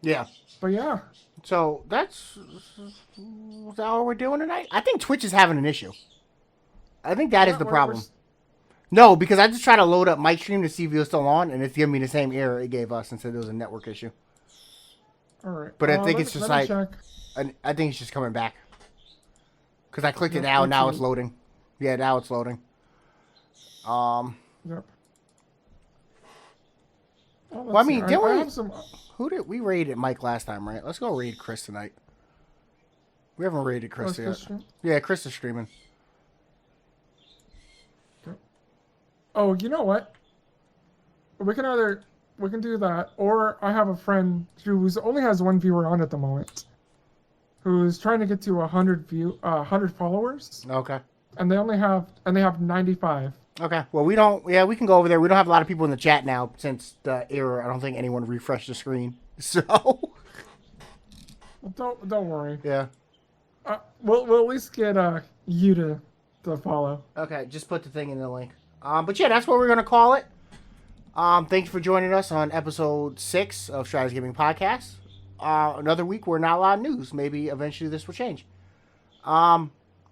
Yeah. But yeah. So is that all we're doing tonight? I think Twitch is having an issue. I think that is the problem. No, because I just tried to load up my stream to see if it was still on, and it's giving me the same error it gave us and said it was a network issue. All right. But I think it's just like check. I think it's just coming back. Because I clicked it now, and now it's loading. Yeah, now it's loading. Yep. Well, I mean, who did we raid at Mike last time, right? Let's go raid Chris tonight. We haven't raided Chris yet. Yeah, Chris is streaming. Okay. Oh, you know what? We can do that, or I have a friend who only has one viewer on at the moment, who's trying to get to 100 followers. Okay. And they have 95. Okay. Well, we can go over there. We don't have a lot of people in the chat now since the error. I don't think anyone refreshed the screen. So. Well, don't worry. Yeah. We'll at least get you to follow. Okay. Just put the thing in the link. But yeah, that's what we're gonna call it. Thank you for joining us on episode 6 of Stratus Gaming Podcast. Another week where not a lot of news. Maybe eventually this will change.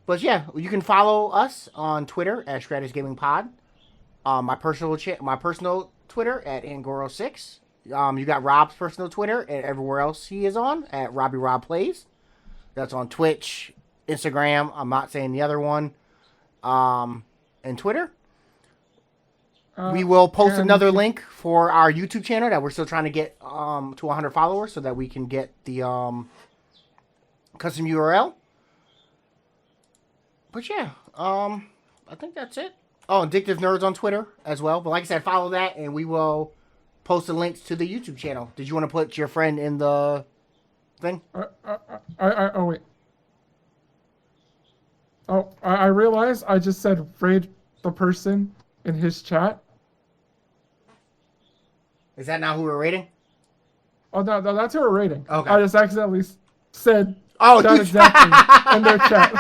But yeah, you can follow us on Twitter at Stratus Gaming Pod. My personal Twitter at Angoro6. You got Rob's personal Twitter and everywhere else he is on at Robbie Rob Plays. That's on Twitch, Instagram. I'm not saying the other one. And Twitter. We will post another link for our YouTube channel that we're still trying to get to 100 followers so that we can get the custom URL. But yeah, I think that's it. Oh, Addictive Nerds on Twitter as well. But like I said, follow that and we will post the links to the YouTube channel. Did you want to put your friend in the thing? Oh, wait. Oh, I realized I just said raid the person in his chat. Is that not who we're rating? Oh, no, that's who we're rating. Okay. I just accidentally said that exactly in their chat.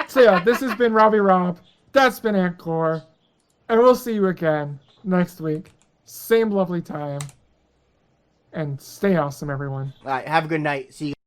So yeah, this has been Robbie Rob. That's been Ankor. And we'll see you again next week. Same lovely time. And stay awesome, everyone. All right, have a good night. See you.